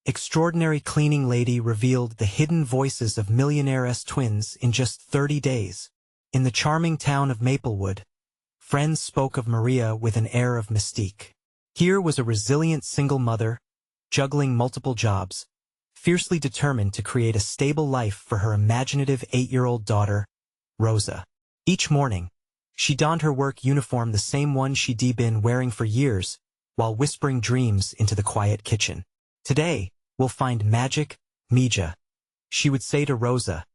Extraordinary cleaning lady revealed the hidden voices of Millionaire'S twins in just 30 days. In the charming town of Maplewood, friends spoke of Maria with an air of mystique. Here was a resilient single mother, juggling multiple jobs, fiercely determined to create a stable life for her imaginative 8-year-old daughter, Rosa. Each morning, she donned her work uniform, the same one she'd been wearing for years, while whispering dreams into the quiet kitchen. "Today, we'll find magic, Mija," she would say to Rosa,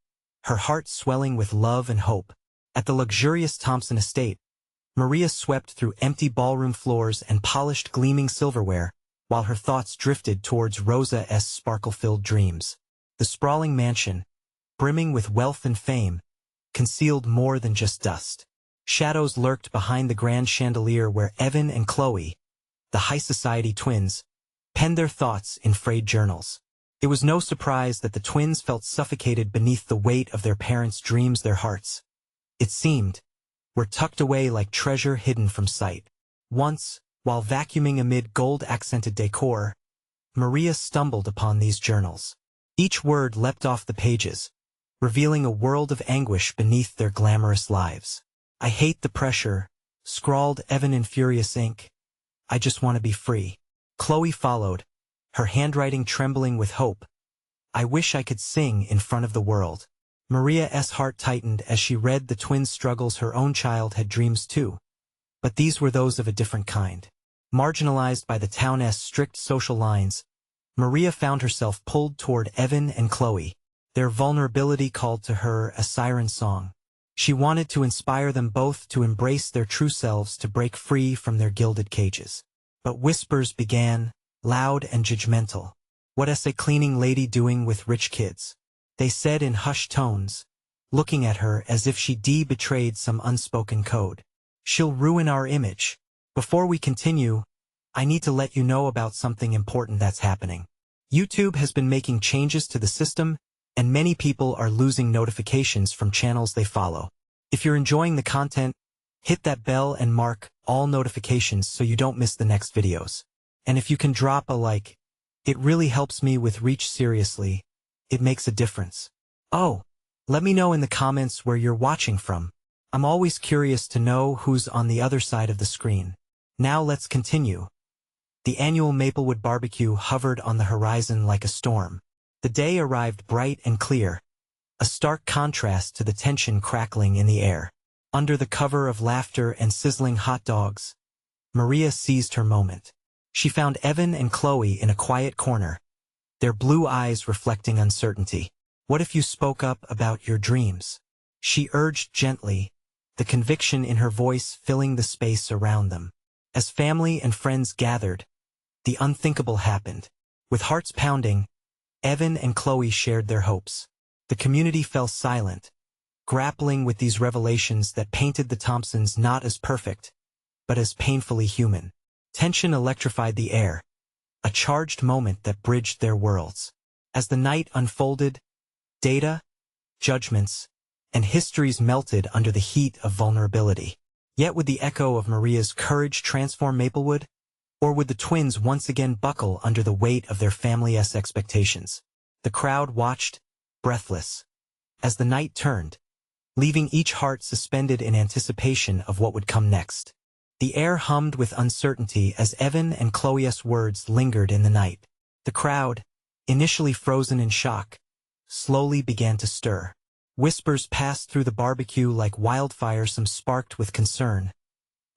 her heart swelling with love and hope. At the luxurious Thompson estate, Maria swept through empty ballroom floors and polished gleaming silverware, while her thoughts drifted towards Rosa's sparkle-filled dreams. The sprawling mansion, brimming with wealth and fame, concealed more than just dust. Shadows lurked behind the grand chandelier where Evan and Chloe, the high society twins, penned their thoughts in frayed journals. It was no surprise that the twins felt suffocated beneath the weight of their parents' dreams. Their hearts, it seemed, were tucked away like treasure hidden from sight. Once, while vacuuming amid gold-accented decor, Maria stumbled upon these journals. Each word leapt off the pages, revealing a world of anguish beneath their glamorous lives. "I hate the pressure," scrawled Evan in furious ink. "I just want to be free." Chloe followed, her handwriting trembling with hope. "I wish I could sing in front of the world." Maria's heart tightened as she read the twins' struggles. Her own child had dreams too, but these were those of a different kind. Marginalized by the town's strict social lines, Maria found herself pulled toward Evan and Chloe. Their vulnerability called to her a siren song. She wanted to inspire them both to embrace their true selves, to break free from their gilded cages. But whispers began, loud and judgmental. "What's a cleaning lady doing with rich kids?" they said in hushed tones, looking at her as if she'd betrayed some unspoken code. "She'll ruin our image." Before we continue, I need to let you know about something important that's happening. YouTube has been making changes to the system, and many people are losing notifications from channels they follow. If you're enjoying the content, hit that bell and mark all notifications so you don't miss the next videos. And if you can drop a like, it really helps me with reach. Seriously, it makes a difference. Oh, let me know in the comments where you're watching from. I'm always curious to know who's on the other side of the screen. Now let's continue. The annual Maplewood barbecue hovered on the horizon like a storm. The day arrived bright and clear, a stark contrast to the tension crackling in the air. Under the cover of laughter and sizzling hot dogs, Maria seized her moment. She found Evan and Chloe in a quiet corner, their blue eyes reflecting uncertainty. "What if you spoke up about your dreams?" she urged gently, the conviction in her voice filling the space around them. As family and friends gathered, the unthinkable happened. With hearts pounding, Evan and Chloe shared their hopes. The community fell silent, grappling with these revelations that painted the Thompsons not as perfect, but as painfully human. Tension electrified the air, a charged moment that bridged their worlds. As the night unfolded, data, judgments, and histories melted under the heat of vulnerability. Yet would the echo of Maria's courage transform Maplewood? Or would the twins once again buckle under the weight of their family's expectations? The crowd watched, breathless, as the night turned, leaving each heart suspended in anticipation of what would come next. The air hummed with uncertainty as Evan and Chloe's words lingered in the night. The crowd, initially frozen in shock, slowly began to stir. Whispers passed through the barbecue like wildfire. Some sparked with concern,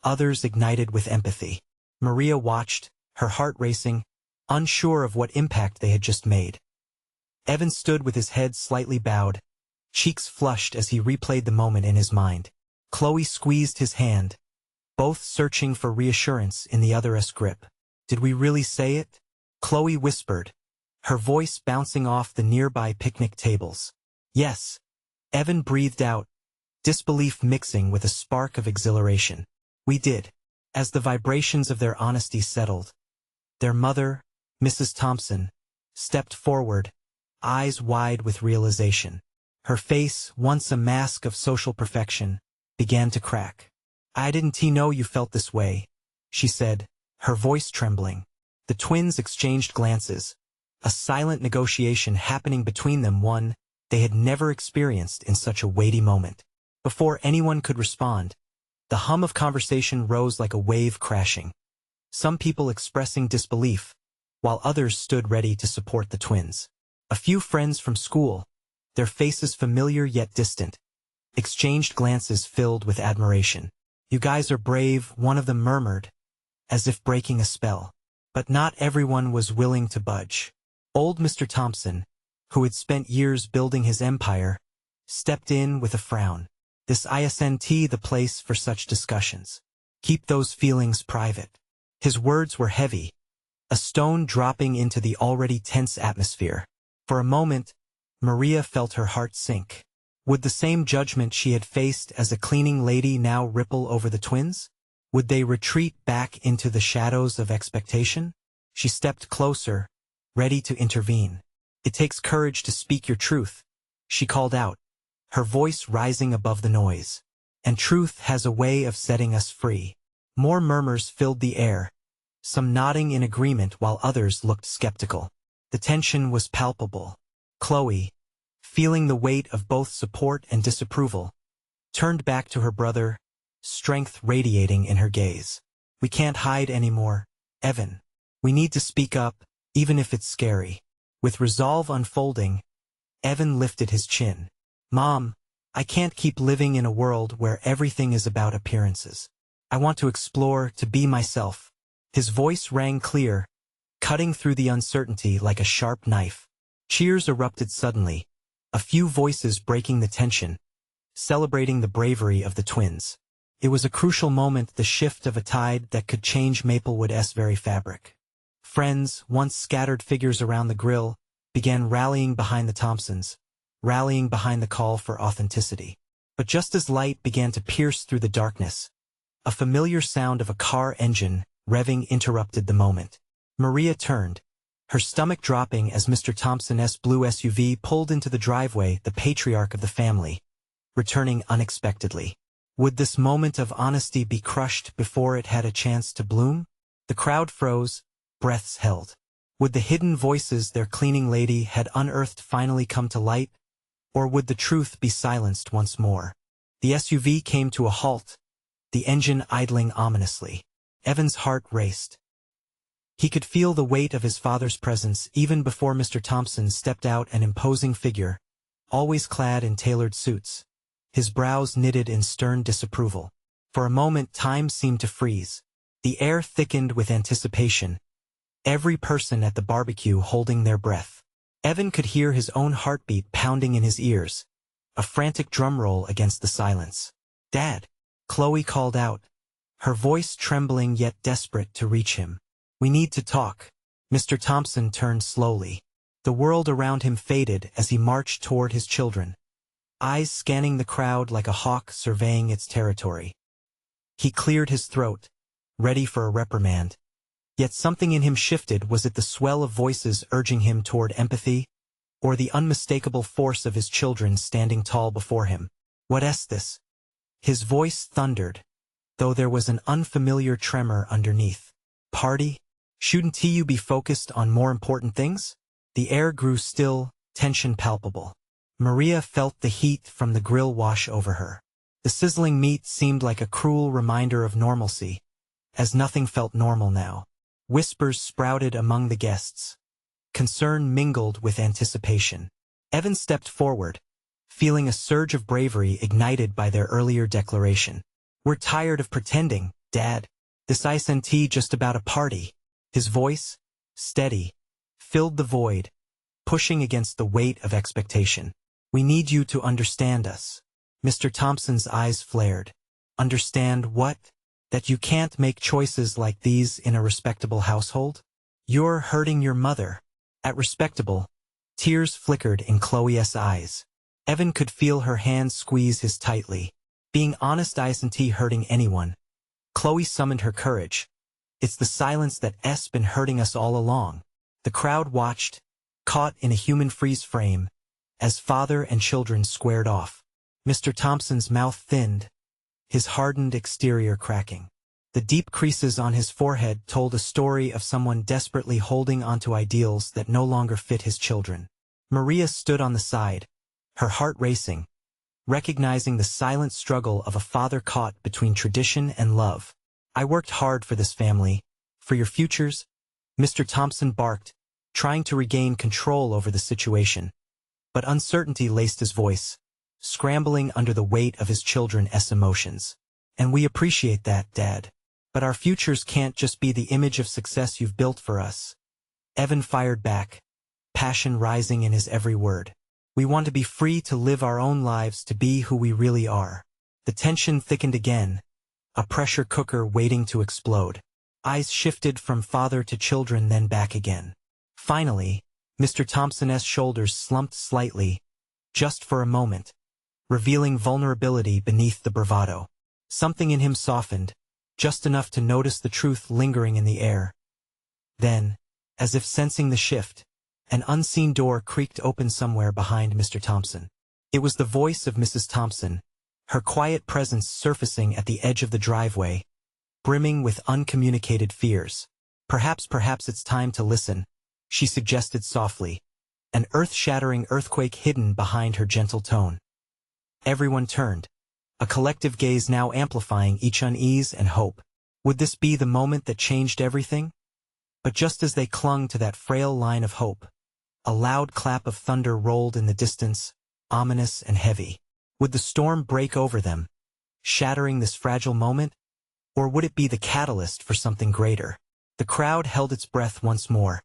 others ignited with empathy. Maria watched, her heart racing, unsure of what impact they had just made. Evan stood with his head slightly bowed, cheeks flushed as he replayed the moment in his mind. Chloe squeezed his hand, both searching for reassurance in the other's grip. "Did we really say it?" Chloe whispered, her voice bouncing off the nearby picnic tables. "Yes," Evan breathed out, disbelief mixing with a spark of exhilaration. "We did." As the vibrations of their honesty settled, their mother, Mrs. Thompson, stepped forward, eyes wide with realization. Her face, once a mask of social perfection, began to crack. "I didn't know you felt this way," she said, her voice trembling. The twins exchanged glances, a silent negotiation happening between them, one they had never experienced in such a weighty moment. Before anyone could respond, the hum of conversation rose like a wave crashing, some people expressing disbelief, while others stood ready to support the twins. A few friends from school, their faces familiar yet distant, exchanged glances filled with admiration. "You guys are brave," one of them murmured, as if breaking a spell. But not everyone was willing to budge. Old Mr. Thompson, who had spent years building his empire, stepped in with a frown. "This isn't the place for such discussions. Keep those feelings private." His words were heavy, a stone dropping into the already tense atmosphere. For a moment, Maria felt her heart sink. Would the same judgment she had faced as a cleaning lady now ripple over the twins? Would they retreat back into the shadows of expectation? She stepped closer, ready to intervene. "It takes courage to speak your truth," she called out, her voice rising above the noise. "And truth has a way of setting us free." More murmurs filled the air, some nodding in agreement while others looked skeptical. The tension was palpable. Chloe, feeling the weight of both support and disapproval, turned back to her brother, strength radiating in her gaze. "We can't hide anymore, Evan. We need to speak up, even if it's scary." With resolve unfolding, Evan lifted his chin. "Mom, I can't keep living in a world where everything is about appearances. I want to explore, to be myself." His voice rang clear, cutting through the uncertainty like a sharp knife. Cheers erupted suddenly, a few voices breaking the tension, celebrating the bravery of the twins. It was a crucial moment, the shift of a tide that could change Maplewood's very fabric. Friends, once scattered figures around the grill, began rallying behind the Thompsons, rallying behind the call for authenticity. But just as light began to pierce through the darkness, a familiar sound of a car engine revving interrupted the moment. Maria turned, her stomach dropping as Mr. Thompson's blue SUV pulled into the driveway, the patriarch of the family, returning unexpectedly. Would this moment of honesty be crushed before it had a chance to bloom? The crowd froze, breaths held. Would the hidden voices their cleaning lady had unearthed finally come to light? Or would the truth be silenced once more? The SUV came to a halt, the engine idling ominously. Evan's heart raced. He could feel the weight of his father's presence even before Mr. Thompson stepped out, an imposing figure, always clad in tailored suits, his brows knitted in stern disapproval. For a moment time seemed to freeze. The air thickened with anticipation, every person at the barbecue holding their breath. Evan could hear his own heartbeat pounding in his ears, a frantic drumroll against the silence. "Dad," Chloe called out, her voice trembling yet desperate to reach him. "We need to talk." Mr. Thompson turned slowly. The world around him faded as he marched toward his children, eyes scanning the crowd like a hawk surveying its territory. He cleared his throat, ready for a reprimand. Yet something in him shifted. Was it the swell of voices urging him toward empathy, or the unmistakable force of his children standing tall before him? "What's this?" His voice thundered, though there was an unfamiliar tremor underneath. "Party? Shouldn't you be focused on more important things?" The air grew still, tension palpable. Maria felt the heat from the grill wash over her. The sizzling meat seemed like a cruel reminder of normalcy, as nothing felt normal now. Whispers sprouted among the guests. Concern mingled with anticipation. Evan stepped forward, feeling a surge of bravery ignited by their earlier declaration. "We're tired of pretending, Dad. This isn't just about a party." His voice, steady, filled the void, pushing against the weight of expectation. "We need you to understand us." Mr. Thompson's eyes flared. "Understand what? That you can't make choices like these in a respectable household? You're hurting your mother." At respectable, tears flickered in Chloe's eyes. Evan could feel her hand squeeze his tightly. "Being honest isn't hurting anyone." Chloe summoned her courage. "It's the silence that's been hurting us all along." The crowd watched, caught in a human freeze frame, as father and children squared off. Mr. Thompson's mouth thinned, his hardened exterior cracking. The deep creases on his forehead told a story of someone desperately holding onto ideals that no longer fit his children. Maria stood on the side, her heart racing, recognizing the silent struggle of a father caught between tradition and love. "I worked hard for this family. For your futures," Mr. Thompson barked, trying to regain control over the situation. But uncertainty laced his voice, scrambling under the weight of his children's emotions. "And we appreciate that, Dad. But our futures can't just be the image of success you've built for us." Evan fired back, passion rising in his every word. "We want to be free to live our own lives, to be who we really are." The tension thickened again, a pressure cooker waiting to explode. Eyes shifted from father to children, then back again. Finally, Mr. Thompson's shoulders slumped slightly, just for a moment, revealing vulnerability beneath the bravado. Something in him softened, just enough to notice the truth lingering in the air. Then, as if sensing the shift, an unseen door creaked open somewhere behind Mr. Thompson. It was the voice of Mrs. Thompson, her quiet presence surfacing at the edge of the driveway, brimming with uncommunicated fears. Perhaps it's time to listen," she suggested softly, an earth-shattering earthquake hidden behind her gentle tone. Everyone turned, a collective gaze now amplifying each unease and hope. Would this be the moment that changed everything? But just as they clung to that frail line of hope, a loud clap of thunder rolled in the distance, ominous and heavy. Would the storm break over them, shattering this fragile moment? Or would it be the catalyst for something greater? The crowd held its breath once more.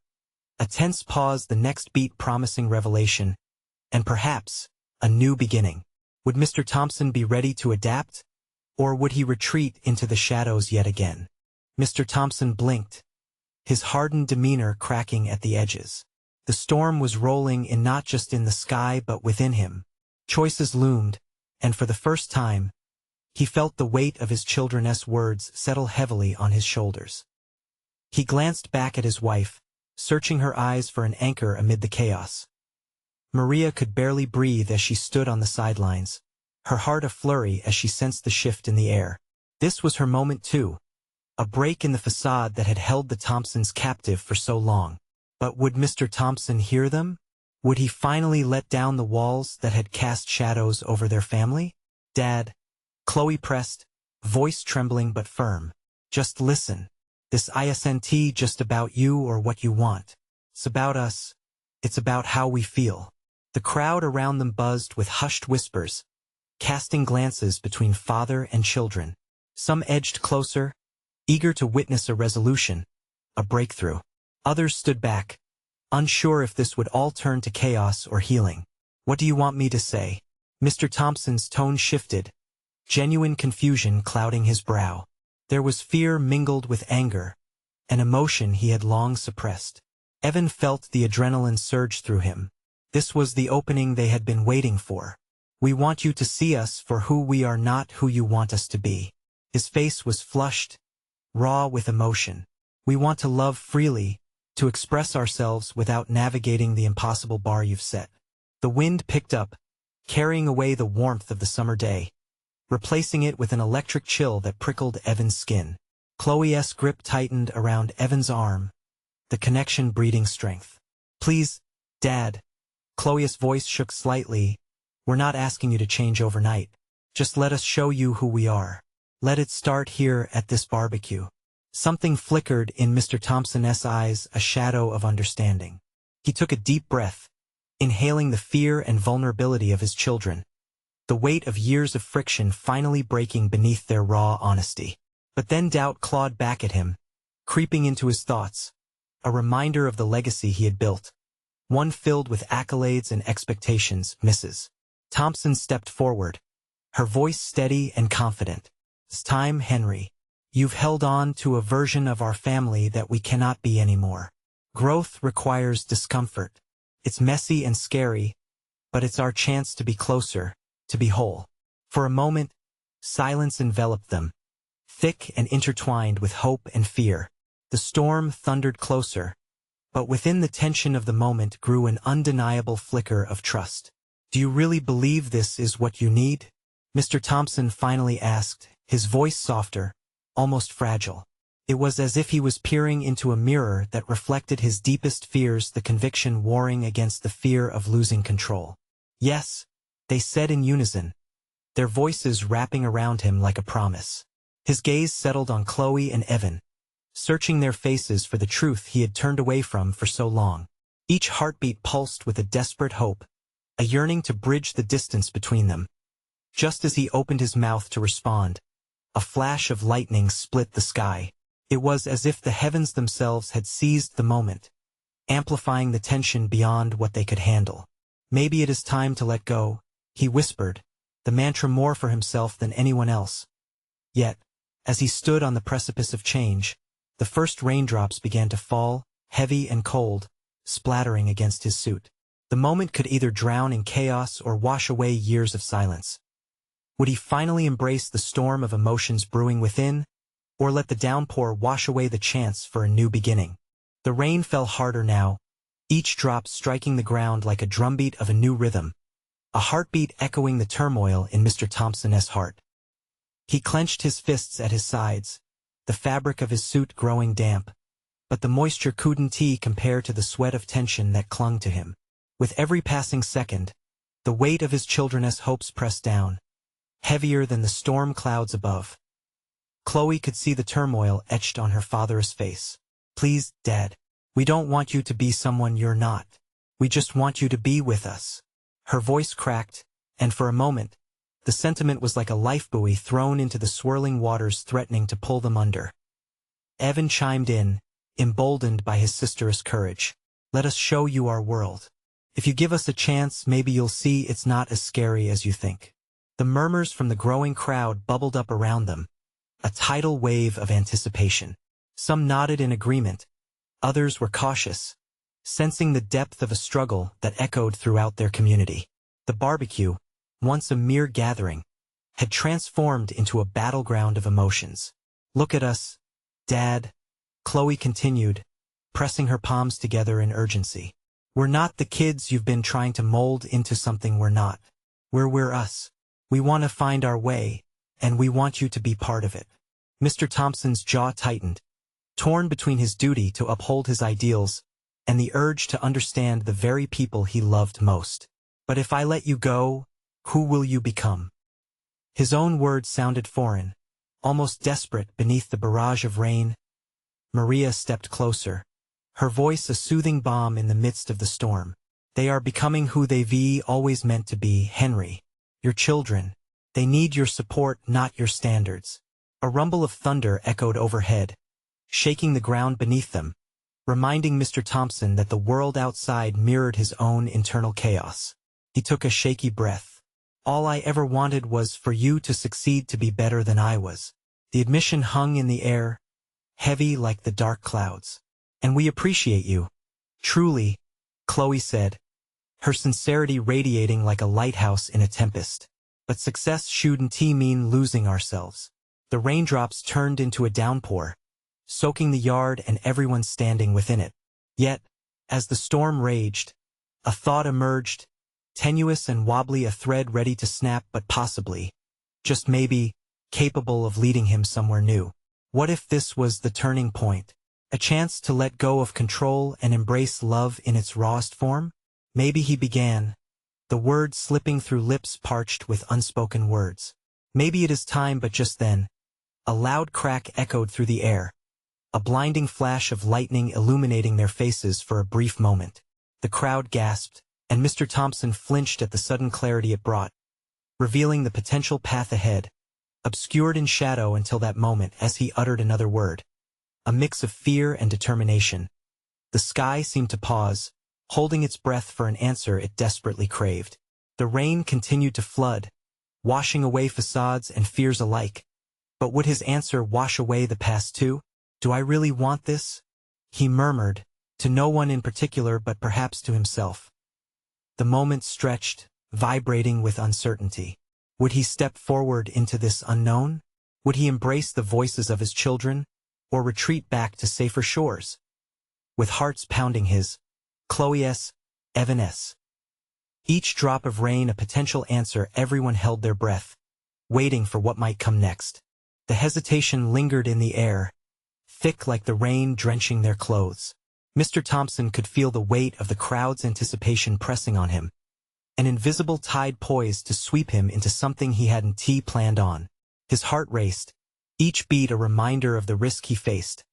A tense pause, the next beat promising revelation, and perhaps a new beginning. Would Mr. Thompson be ready to adapt? Or would he retreat into the shadows yet again? Mr. Thompson blinked, his hardened demeanor cracking at the edges. The storm was rolling in, not just in the sky but within him. Choices loomed, and for the first time, he felt the weight of his children's words settle heavily on his shoulders. He glanced back at his wife, searching her eyes for an anchor amid the chaos. Maria could barely breathe as she stood on the sidelines, her heart a flurry as she sensed the shift in the air. This was her moment too, a break in the facade that had held the Thompsons captive for so long. But would Mr. Thompson hear them? Would he finally let down the walls that had cast shadows over their family? "Dad," Chloe pressed, voice trembling but firm. "Just listen. This isn't just about you or what you want. It's about us. It's about how we feel." The crowd around them buzzed with hushed whispers, casting glances between father and children. Some edged closer, eager to witness a resolution, a breakthrough. Others stood back, unsure if this would all turn to chaos or healing. "What do you want me to say?" Mr. Thompson's tone shifted, genuine confusion clouding his brow. There was fear mingled with anger, an emotion he had long suppressed. Evan felt the adrenaline surge through him. This was the opening they had been waiting for. "We want you to see us for who we are, not who you want us to be." His face was flushed, raw with emotion. "We want to love freely, to express ourselves without navigating the impossible bar you've set." The wind picked up, carrying away the warmth of the summer day, replacing it with an electric chill that prickled Evan's skin. Chloe's grip tightened around Evan's arm, the connection breeding strength. "Please, Dad." Chloe's voice shook slightly. "We're not asking you to change overnight. Just let us show you who we are. Let it start here at this barbecue." Something flickered in Mr. Thompson's eyes, a shadow of understanding. He took a deep breath, inhaling the fear and vulnerability of his children, the weight of years of friction finally breaking beneath their raw honesty. But then doubt clawed back at him, creeping into his thoughts, a reminder of the legacy he had built, one filled with accolades and expectations. Mrs. Thompson stepped forward, her voice steady and confident. "It's time, Henry. You've held on to a version of our family that we cannot be anymore. Growth requires discomfort. It's messy and scary, but it's our chance to be closer, to be whole." For a moment, silence enveloped them, thick and intertwined with hope and fear. The storm thundered closer, but within the tension of the moment grew an undeniable flicker of trust. "Do you really believe this is what you need?" Mr. Thompson finally asked, his voice softer, almost fragile. It was as if he was peering into a mirror that reflected his deepest fears, the conviction warring against the fear of losing control. Yes, they said in unison, their voices wrapping around him like a promise. His gaze settled on Chloe and Evan, searching their faces for the truth he had turned away from for so long. Each heartbeat pulsed with a desperate hope, a yearning to bridge the distance between them. Just as he opened his mouth to respond, a flash of lightning split the sky. It was as if the heavens themselves had seized the moment, amplifying the tension beyond what they could handle. Maybe it is time to let go, he whispered, the mantra more for himself than anyone else. Yet, as he stood on the precipice of change, the first raindrops began to fall, heavy and cold, splattering against his suit. The moment could either drown in chaos or wash away years of silence. Would he finally embrace the storm of emotions brewing within, or let the downpour wash away the chance for a new beginning? The rain fell harder now, each drop striking the ground like a drumbeat of a new rhythm, a heartbeat echoing the turmoil in Mr. Thompson's heart. He clenched his fists at his sides, the fabric of his suit growing damp, but the moisture couldn't compare to the sweat of tension that clung to him. With every passing second, the weight of his children's hopes pressed down, heavier than the storm clouds above. Chloe could see the turmoil etched on her father's face. Please, Dad, we don't want you to be someone you're not. We just want you to be with us. Her voice cracked, and for a moment, the sentiment was like a lifebuoy thrown into the swirling waters threatening to pull them under. Evan chimed in, emboldened by his sister's courage. Let us show you our world. If you give us a chance, maybe you'll see it's not as scary as you think. The murmurs from the growing crowd bubbled up around them, a tidal wave of anticipation. Some nodded in agreement, others were cautious, sensing the depth of a struggle that echoed throughout their community. The barbecue, once a mere gathering, had transformed into a battleground of emotions. Look at us, Dad, Chloe continued, pressing her palms together in urgency. We're not the kids you've been trying to mold into something we're not. We're us. We want to find our way, and we want you to be part of it. Mr. Thompson's jaw tightened, torn between his duty to uphold his ideals and the urge to understand the very people he loved most. But if I let you go, who will you become? His own words sounded foreign, almost desperate beneath the barrage of rain. Maria stepped closer, her voice a soothing balm in the midst of the storm. They are becoming who they've always meant to be, Henry. Your children. They need your support, not your standards. A rumble of thunder echoed overhead, shaking the ground beneath them, reminding Mr. Thompson that the world outside mirrored his own internal chaos. He took a shaky breath. All I ever wanted was for you to succeed, to be better than I was. The admission hung in the air, heavy like the dark clouds. And we appreciate you. Truly, Chloe said, her sincerity radiating like a lighthouse in a tempest. But success shouldn't mean losing ourselves. The raindrops turned into a downpour, soaking the yard and everyone standing within it. Yet, as the storm raged, a thought emerged, tenuous and wobbly, a thread ready to snap, but possibly, just maybe, capable of leading him somewhere new. What if this was the turning point? A chance to let go of control and embrace love in its rawest form? Maybe he began, the words slipping through lips parched with unspoken words. Maybe it is time, but just then, a loud crack echoed through the air, a blinding flash of lightning illuminating their faces for a brief moment. The crowd gasped, and Mr. Thompson flinched at the sudden clarity it brought, revealing the potential path ahead, obscured in shadow until that moment as he uttered another word. A mix of fear and determination. The sky seemed to pause, holding its breath for an answer it desperately craved. The rain continued to flood, washing away facades and fears alike. But would his answer wash away the past too? Do I really want this? He murmured, to no one in particular but perhaps to himself. The moment stretched, vibrating with uncertainty. Would he step forward into this unknown? Would he embrace the voices of his children, or retreat back to safer shores? With hearts pounding, his, Chloe's, Evan's. Each drop of rain a potential answer, everyone held their breath, waiting for what might come next. The hesitation lingered in the air, thick like the rain drenching their clothes. Mr. Thompson could feel the weight of the crowd's anticipation pressing on him, an invisible tide poised to sweep him into something he hadn't planned on. His heart raced, each beat a reminder of the risk he faced,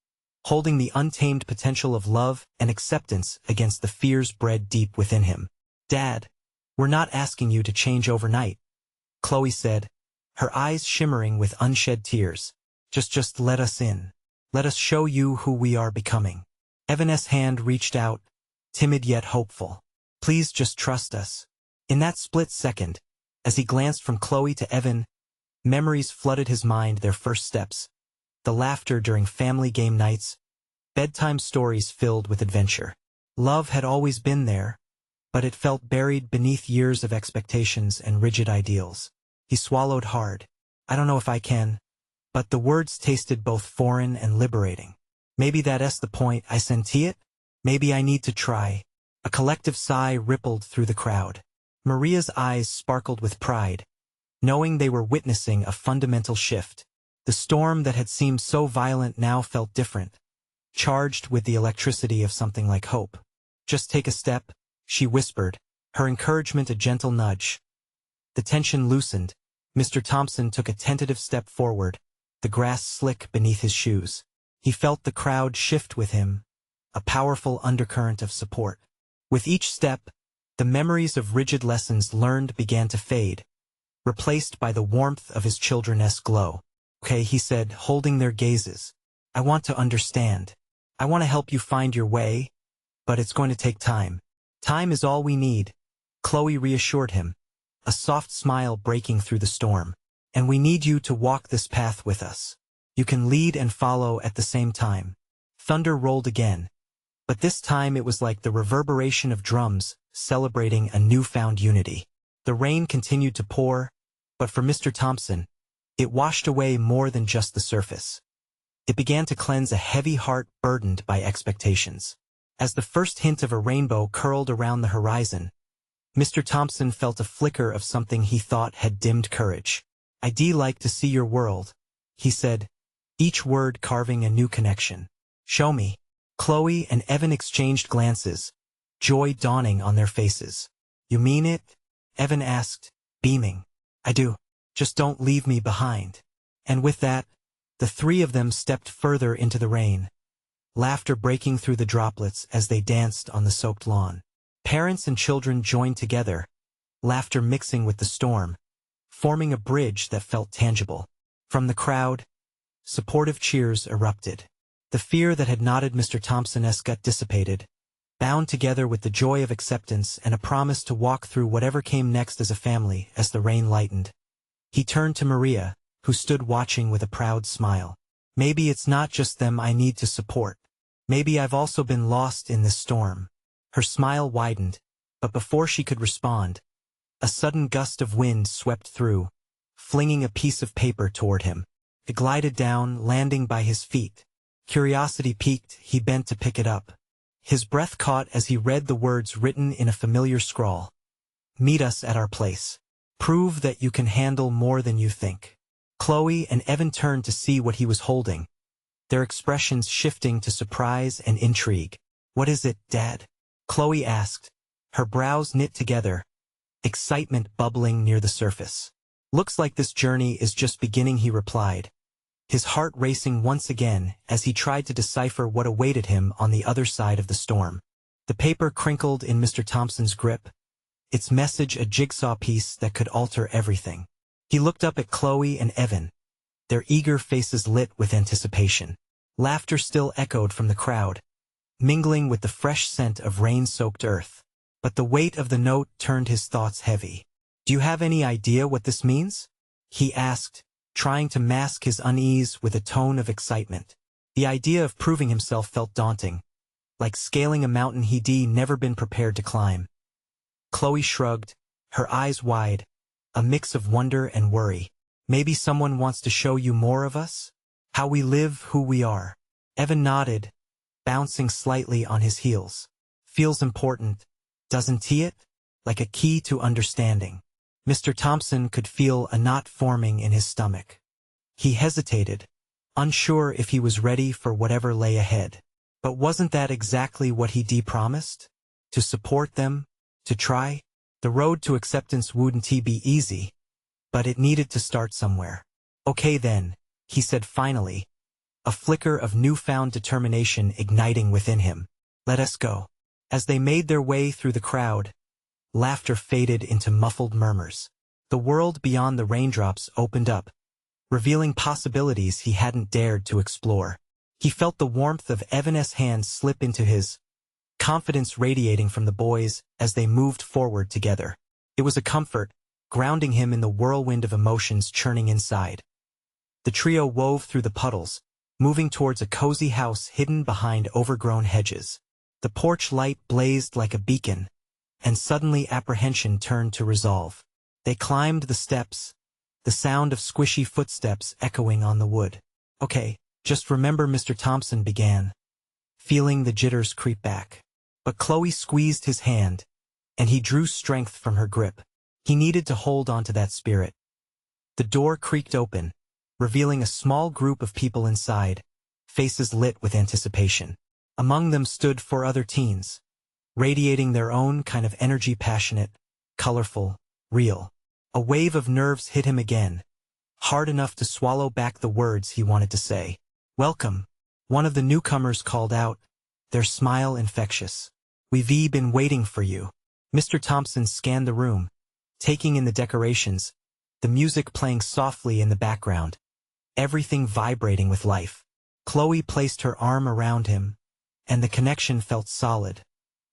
holding the untamed potential of love and acceptance against the fears bred deep within him. "Dad, we're not asking you to change overnight," Chloe said, her eyes shimmering with unshed tears. Just let us in. Let us show you who we are becoming." Evan's hand reached out, timid yet hopeful. "Please just trust us." In that split second, as he glanced from Chloe to Evan, memories flooded his mind, their first steps, the laughter during family game nights, bedtime stories filled with adventure. Love had always been there, but it felt buried beneath years of expectations and rigid ideals. He swallowed hard. "I don't know if I can," but the words tasted both foreign and liberating. "Maybe that's the point, I senti it? Maybe I need to try." A collective sigh rippled through the crowd. Maria's eyes sparkled with pride, knowing they were witnessing a fundamental shift. The storm that had seemed so violent now felt different, charged with the electricity of something like hope. "Just take a step," she whispered, her encouragement a gentle nudge. The tension loosened. Mr. Thompson took a tentative step forward, the grass slick beneath his shoes. He felt the crowd shift with him, a powerful undercurrent of support. With each step, the memories of rigid lessons learned began to fade, replaced by the warmth of his children's glow. "Okay," he said, holding their gazes. "I want to understand. I want to help you find your way, but it's going to take time." "Time is all we need," Chloe reassured him, a soft smile breaking through the storm. "And we need you to walk this path with us. You can lead and follow at the same time." Thunder rolled again, but this time it was like the reverberation of drums celebrating a newfound unity. The rain continued to pour, but for Mr. Thompson, it washed away more than just the surface. It began to cleanse a heavy heart burdened by expectations. As the first hint of a rainbow curled around the horizon, Mr. Thompson felt a flicker of something he thought had dimmed courage. "I'd like to see your world," he said, each word carving a new connection. "Show me." Chloe and Evan exchanged glances, joy dawning on their faces. "You mean it?" Evan asked, beaming. "I do. Just don't leave me behind." And with that, the three of them stepped further into the rain, laughter breaking through the droplets as they danced on the soaked lawn. Parents and children joined together, laughter mixing with the storm, forming a bridge that felt tangible. From the crowd, supportive cheers erupted. The fear that had knotted Mr. Thompson's gut dissipated, bound together with the joy of acceptance and a promise to walk through whatever came next as a family as the rain lightened. He turned to Maria, who stood watching with a proud smile. "Maybe it's not just them I need to support. Maybe I've also been lost in this storm." Her smile widened, but before she could respond, a sudden gust of wind swept through, flinging a piece of paper toward him. It glided down, landing by his feet. Curiosity piqued, he bent to pick it up. His breath caught as he read the words written in a familiar scrawl. "Meet us at our place. Prove that you can handle more than you think." Chloe and Evan turned to see what he was holding, their expressions shifting to surprise and intrigue. "What is it, Dad?" Chloe asked, her brows knit together, excitement bubbling near the surface. "Looks like this journey is just beginning," he replied, his heart racing once again as he tried to decipher what awaited him on the other side of the storm. The paper crinkled in Mr. Thompson's grip, its message a jigsaw piece that could alter everything. He looked up at Chloe and Evan, their eager faces lit with anticipation. Laughter still echoed from the crowd, mingling with the fresh scent of rain-soaked earth. But the weight of the note turned his thoughts heavy. "Do you have any idea what this means?" he asked, trying to mask his unease with a tone of excitement. The idea of proving himself felt daunting, like scaling a mountain he'd never been prepared to climb. Chloe shrugged, her eyes wide, a mix of wonder and worry. "Maybe someone wants to show you more of us? How we live, who we are." Evan nodded, bouncing slightly on his heels. "Feels important, doesn't it? Like a key to understanding." Mr. Thompson could feel a knot forming in his stomach. He hesitated, unsure if he was ready for whatever lay ahead. But wasn't that exactly what he promised? To support them? To try? The road to acceptance wouldn't be easy, but it needed to start somewhere. Okay then, he said finally, a flicker of newfound determination igniting within him. Let us go. As they made their way through the crowd, laughter faded into muffled murmurs. The world beyond the raindrops opened up, revealing possibilities he hadn't dared to explore. He felt the warmth of Evan's hand slip into his, confidence radiating from the boys as they moved forward together. It was a comfort, grounding him in the whirlwind of emotions churning inside. The trio wove through the puddles, moving towards a cozy house hidden behind overgrown hedges. The porch light blazed like a beacon, and suddenly apprehension turned to resolve. They climbed the steps, the sound of squishy footsteps echoing on the wood. Okay, just remember, Mr. Thompson began, feeling the jitters creep back. But Chloe squeezed his hand, and he drew strength from her grip. He needed to hold on to that spirit. The door creaked open, revealing a small group of people inside, faces lit with anticipation. Among them stood 4 other teens, radiating their own kind of energy, passionate, colorful, real. A wave of nerves hit him again, hard enough to swallow back the words he wanted to say. Welcome, one of the newcomers called out, their smile infectious. We've been waiting for you. Mr. Thompson scanned the room, taking in the decorations, the music playing softly in the background, everything vibrating with life. Chloe placed her arm around him, and the connection felt solid,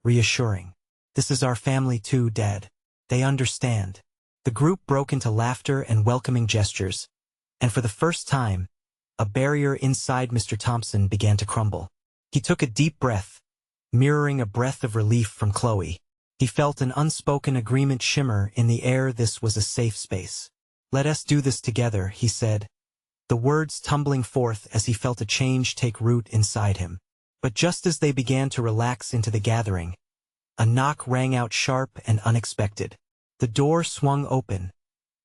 reassuring. This is our family too, Dad. They understand. The group broke into laughter and welcoming gestures, and for the first time, a barrier inside Mr. Thompson began to crumble. He took a deep breath, mirroring a breath of relief from Chloe. He felt an unspoken agreement shimmer in the air. This was a safe space. Let us do this together, he said, the words tumbling forth as he felt a change take root inside him. But just as they began to relax into the gathering, a knock rang out sharp and unexpected. The door swung open,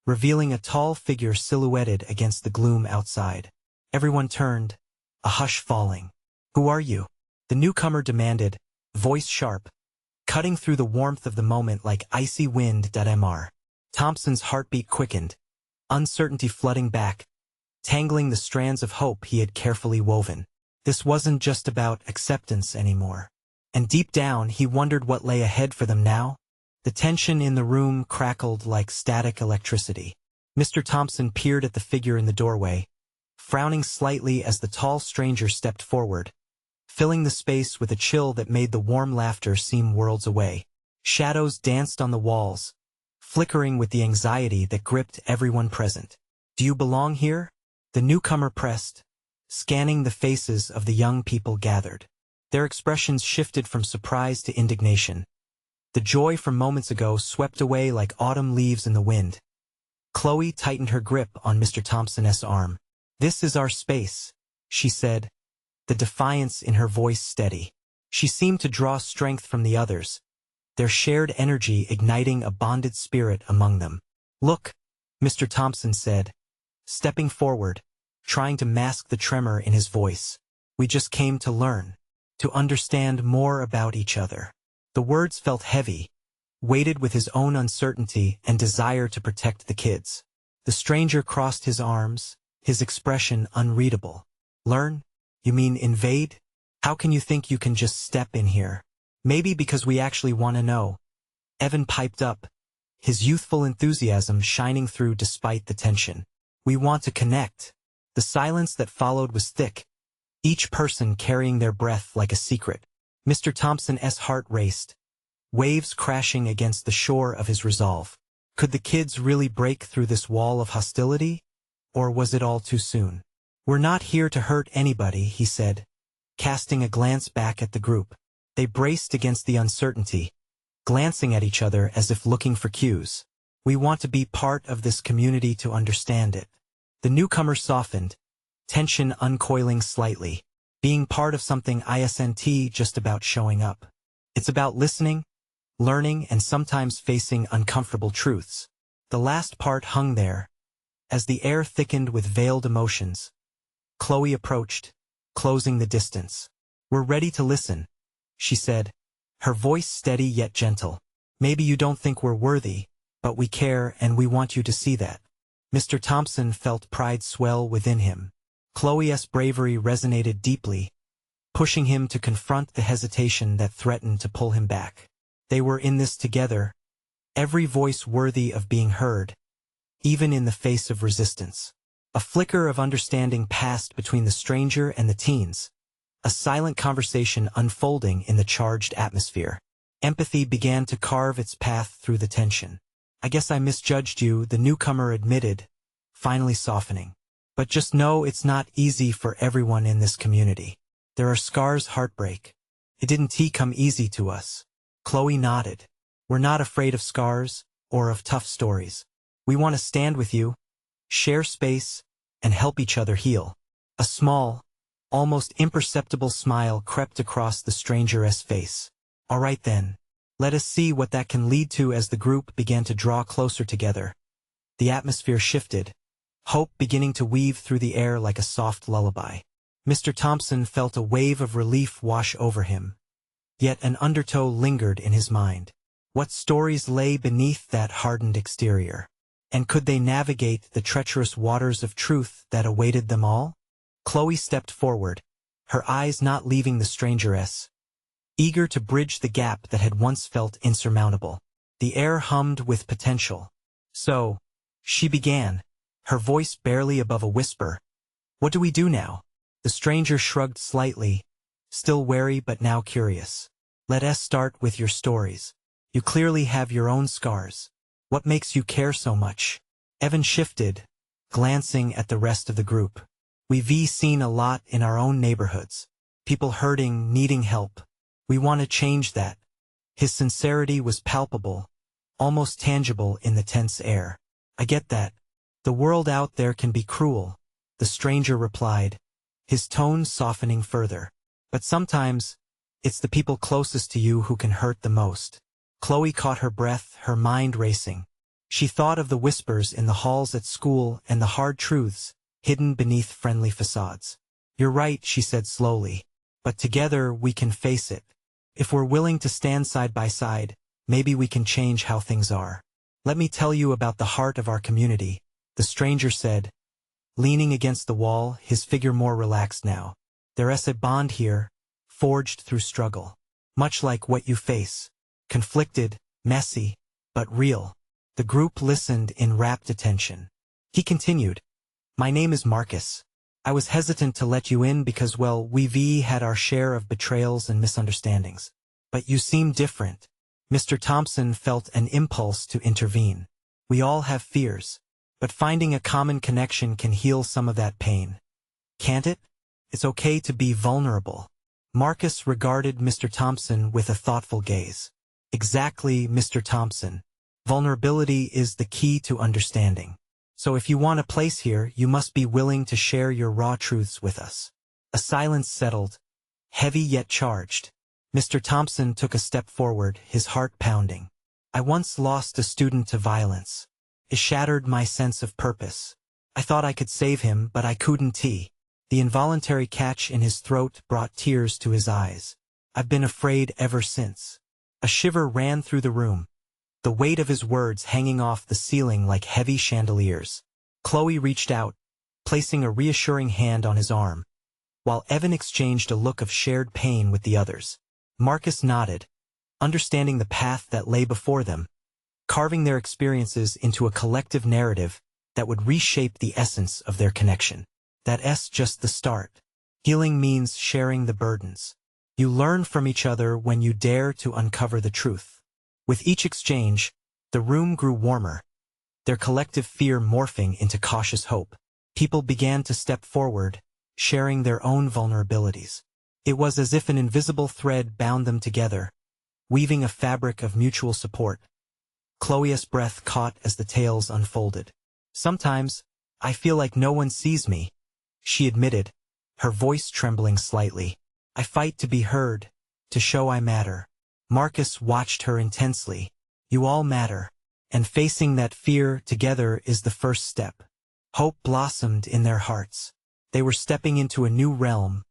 revealing a tall figure silhouetted against the gloom outside. Everyone turned, a hush falling. Who are you? The newcomer demanded, voice sharp, cutting through the warmth of the moment like icy wind. Mr. Thompson's heartbeat quickened, uncertainty flooding back, tangling the strands of hope he had carefully woven. This wasn't just about acceptance anymore. And deep down he wondered what lay ahead for them now. The tension in the room crackled like static electricity. Mr. Thompson peered at the figure in the doorway, frowning slightly as the tall stranger stepped forward, filling the space with a chill that made the warm laughter seem worlds away. Shadows danced on the walls, flickering with the anxiety that gripped everyone present. Do you belong here? The newcomer pressed, scanning the faces of the young people gathered. Their expressions shifted from surprise to indignation. The joy from moments ago swept away like autumn leaves in the wind. Chloe tightened her grip on Mr. Thompson's arm. This is our space, she said, the defiance in her voice steady. She seemed to draw strength from the others, their shared energy igniting a bonded spirit among them. Look, Mr. Thompson said, stepping forward, trying to mask the tremor in his voice. We just came to learn, to understand more about each other. The words felt heavy, weighted with his own uncertainty and desire to protect the kids. The stranger crossed his arms, his expression unreadable. Learn? You mean invade? How can you think you can just step in here? Maybe because we actually want to know. Evan piped up, his youthful enthusiasm shining through despite the tension. We want to connect. The silence that followed was thick, each person carrying their breath like a secret. Mr. Thompson's heart raced, waves crashing against the shore of his resolve. Could the kids really break through this wall of hostility? Or was it all too soon? We're not here to hurt anybody, he said, casting a glance back at the group. They braced against the uncertainty, glancing at each other as if looking for cues. We want to be part of this community to understand it. The newcomer softened, tension uncoiling slightly. Being part of something isn't just about showing up. It's about listening, learning, and sometimes facing uncomfortable truths. The last part hung there, As the air thickened with veiled emotions, Chloe approached, closing the distance. "We're ready to listen," she said, her voice steady yet gentle. "Maybe you don't think we're worthy, but we care and we want you to see that." Mr. Thompson felt pride swell within him. Chloe's bravery resonated deeply, pushing him to confront the hesitation that threatened to pull him back. They were in this together, every voice worthy of being heard, even in the face of resistance. A flicker of understanding passed between the stranger and the teens, a silent conversation unfolding in the charged atmosphere. Empathy began to carve its path through the tension. "I guess I misjudged you," the newcomer admitted, finally softening. "But just know it's not easy for everyone in this community. There are scars, heartbreak. It didn't come easy to us." Chloe nodded. "We're not afraid of scars or of tough stories. We want to stand with you, share space, and help each other heal." A small, almost imperceptible smile crept across the stranger's face. "All right then. Let us see what that can lead to." As the group began to draw closer together, the atmosphere shifted, hope beginning to weave through the air like a soft lullaby. Mr. Thompson felt a wave of relief wash over him, yet an undertow lingered in his mind. What stories lay beneath that hardened exterior? And could they navigate the treacherous waters of truth that awaited them all? Chloe stepped forward, her eyes not leaving the strangeress, eager to bridge the gap that had once felt insurmountable. The air hummed with potential. "So," she began, her voice barely above a whisper, "what do we do now?" The stranger shrugged slightly, still wary but now curious. "Let us start with your stories. You clearly have your own scars. What makes you care so much?" Evan shifted, glancing at the rest of the group. "We've seen a lot in our own neighborhoods. People hurting, needing help. We want to change that." His sincerity was palpable, almost tangible in the tense air. "I get that. The world out there can be cruel," the stranger replied, his tone softening further. "But sometimes, it's the people closest to you who can hurt the most." Chloe caught her breath, her mind racing. She thought of the whispers in the halls at school and the hard truths hidden beneath friendly facades. "You're right," she said slowly, "but together we can face it. If we're willing to stand side by side, maybe we can change how things are." "Let me tell you about the heart of our community," the stranger said, leaning against the wall, his figure more relaxed now. "There's a bond here, forged through struggle. Much like what you face. Conflicted, messy, but real." The group listened in rapt attention. He continued, "My name is Marcus. I was hesitant to let you in because, well, we've had our share of betrayals and misunderstandings. But you seem different." Mr. Thompson felt an impulse to intervene. "We all have fears, but finding a common connection can heal some of that pain. Can't it? It's okay to be vulnerable." Marcus regarded Mr. Thompson with a thoughtful gaze. "Exactly, Mr. Thompson. Vulnerability is the key to understanding. So if you want a place here, you must be willing to share your raw truths with us." A silence settled, heavy yet charged. Mr. Thompson took a step forward, his heart pounding. "I once lost a student to violence. It shattered my sense of purpose. I thought I could save him, but I couldn't." The involuntary catch in his throat brought tears to his eyes. "I've been afraid ever since." A shiver ran through the room, the weight of his words hanging off the ceiling like heavy chandeliers. Chloe reached out, placing a reassuring hand on his arm, while Evan exchanged a look of shared pain with the others. Marcus nodded, understanding the path that lay before them, carving their experiences into a collective narrative that would reshape the essence of their connection. That's just the start. Healing means sharing the burdens. You learn from each other when you dare to uncover the truth. With each exchange, the room grew warmer, their collective fear morphing into cautious hope. People began to step forward, sharing their own vulnerabilities. It was as if an invisible thread bound them together, weaving a fabric of mutual support. Chloe's breath caught as the tales unfolded. "Sometimes, I feel like no one sees me," she admitted, her voice trembling slightly. "I fight to be heard, to show I matter." Marcus watched her intensely. "You all matter, and facing that fear together is the first step." Hope blossomed in their hearts. They were stepping into a new realm,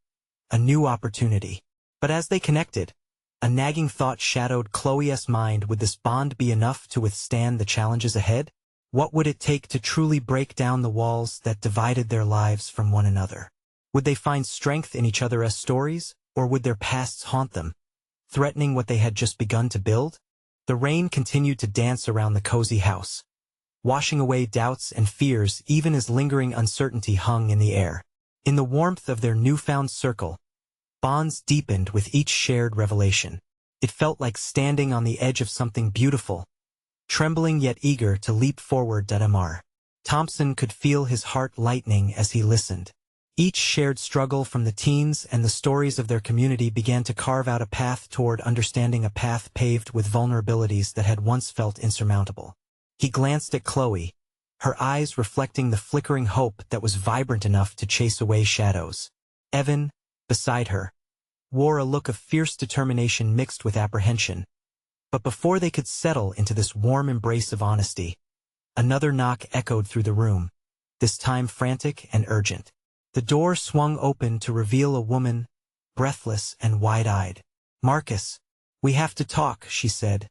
a new opportunity. But as they connected, a nagging thought shadowed Chloe's mind. Would this bond be enough to withstand the challenges ahead? What would it take to truly break down the walls that divided their lives from one another? Would they find strength in each other's stories, or would their pasts haunt them, threatening what they had just begun to build? The rain continued to dance around the cozy house, washing away doubts and fears even as lingering uncertainty hung in the air. In the warmth of their newfound circle, bonds deepened with each shared revelation. It felt like standing on the edge of something beautiful, trembling yet eager to leap forward. Mr. Thompson could feel his heart lightening as he listened. Each shared struggle from the teens and the stories of their community began to carve out a path toward understanding, a path paved with vulnerabilities that had once felt insurmountable. He glanced at Chloe, her eyes reflecting the flickering hope that was vibrant enough to chase away shadows. Evan, beside her, wore a look of fierce determination mixed with apprehension. But before they could settle into this warm embrace of honesty, another knock echoed through the room, this time frantic and urgent. The door swung open to reveal a woman, breathless and wide-eyed. "Marcus, we have to talk," she said,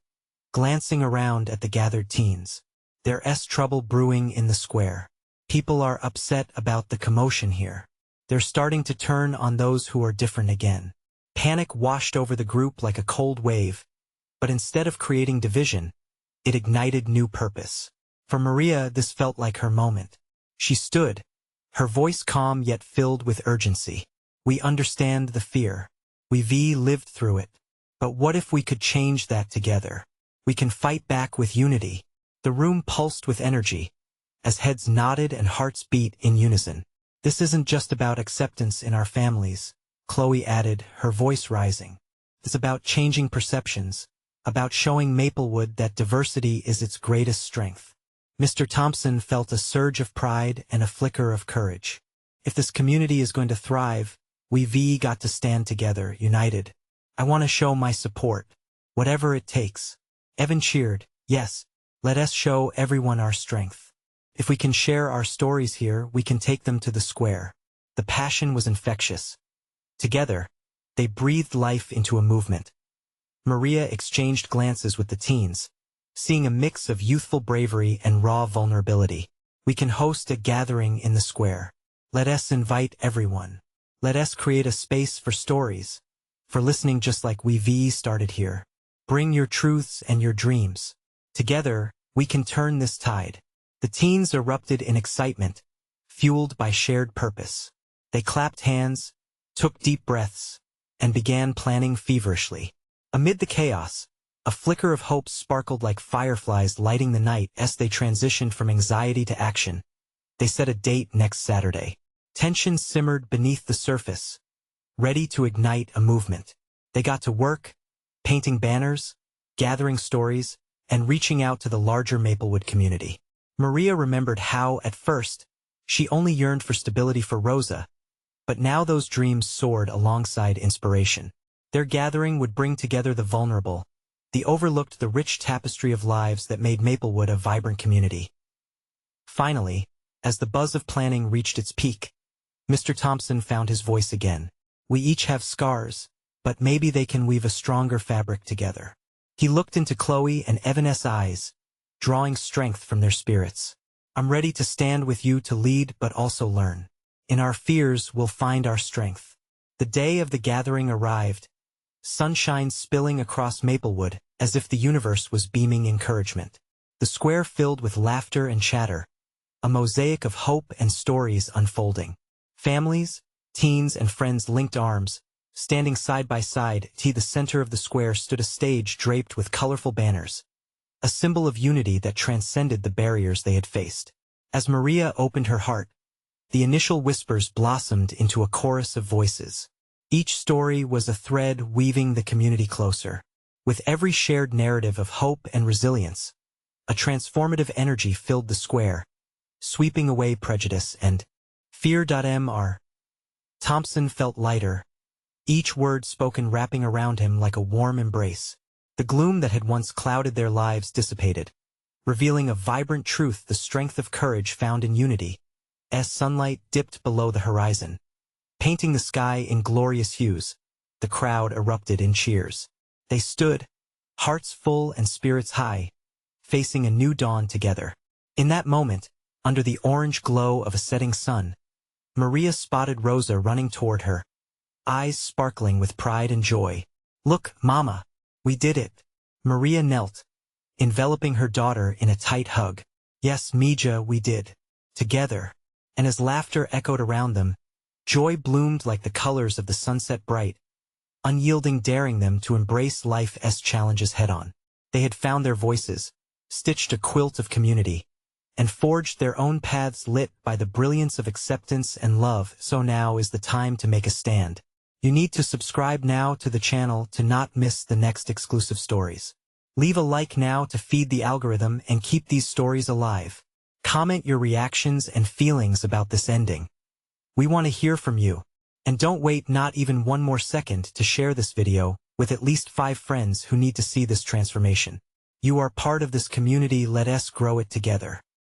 glancing around at the gathered teens. "There's trouble brewing in the square. People are upset about the commotion here. They're starting to turn on those who are different again." Panic washed over the group like a cold wave, but instead of creating division, it ignited new purpose. For Maria, this felt like her moment. She stood, her voice calm yet filled with urgency. "We understand the fear. We've lived through it. But what if we could change that together? We can fight back with unity." The room pulsed with energy, as heads nodded and hearts beat in unison. "This isn't just about acceptance in our families," Chloe added, her voice rising. "It's about changing perceptions, about showing Maplewood that diversity is its greatest strength." Mr. Thompson felt a surge of pride and a flicker of courage. "If this community is going to thrive, we've got to stand together, united. I want to show my support, whatever it takes." Evan cheered. "Yes, let us show everyone our strength. If we can share our stories here, we can take them to the square." The passion was infectious. Together, they breathed life into a movement. Maria exchanged glances with the teens, seeing a mix of youthful bravery and raw vulnerability. "We can host a gathering in the square. Let us invite everyone. Let us create a space for stories, for listening just like we've started here. Bring your truths and your dreams. Together, we can turn this tide." The teens erupted in excitement, fueled by shared purpose. They clapped hands, took deep breaths, and began planning feverishly. Amid the chaos, a flicker of hope sparkled like fireflies lighting the night as they transitioned from anxiety to action. They set a date next Saturday. Tension simmered beneath the surface, ready to ignite a movement. They got to work, painting banners, gathering stories, and reaching out to the larger Maplewood community. Maria remembered how, at first, she only yearned for stability for Rosa, but now those dreams soared alongside inspiration. Their gathering would bring together the vulnerable, the overlooked, the rich tapestry of lives that made Maplewood a vibrant community. Finally, as the buzz of planning reached its peak, Mr. Thompson found his voice again. "We each have scars, but maybe they can weave a stronger fabric together." He looked into Chloe and Evan's eyes, drawing strength from their spirits. "I'm ready to stand with you, to lead but also learn. In our fears we'll find our strength." The day of the gathering arrived, sunshine spilling across Maplewood as if the universe was beaming encouragement. The square filled with laughter and chatter, a mosaic of hope and stories unfolding. Families, teens, and friends linked arms, standing side by side. The center of the square stood a stage draped with colorful banners, a symbol of unity that transcended the barriers they had faced. As Maria opened her heart, the initial whispers blossomed into a chorus of voices. Each story was a thread weaving the community closer. With every shared narrative of hope and resilience, a transformative energy filled the square, sweeping away prejudice and fear. Mr. Thompson felt lighter, each word spoken wrapping around him like a warm embrace. The gloom that had once clouded their lives dissipated, revealing a vibrant truth: the strength of courage found in unity. as sunlight dipped below the horizon, painting the sky in glorious hues. The crowd erupted in cheers. They stood, hearts full and spirits high, facing a new dawn together. In that moment, under the orange glow of a setting sun, Maria spotted Rosa running toward her, eyes sparkling with pride and joy. "Look, Mama, we did it." Maria knelt, enveloping her daughter in a tight hug. "Yes, Mija, we did. Together." And as laughter echoed around them, joy bloomed like the colors of the sunset bright, unyielding, daring them to embrace life's challenges head-on. They had found their voices, stitched a quilt of community, and forged their own paths lit by the brilliance of acceptance and love. So now is the time to make a stand. You need to subscribe now to the channel to not miss the next exclusive stories. Leave a like now to feed the algorithm and keep these stories alive. Comment your reactions and feelings about this ending. We want to hear from you. And don't wait not even one more second to share this video with at least 5 friends who need to see this transformation. You are part of this community. Let us grow it together.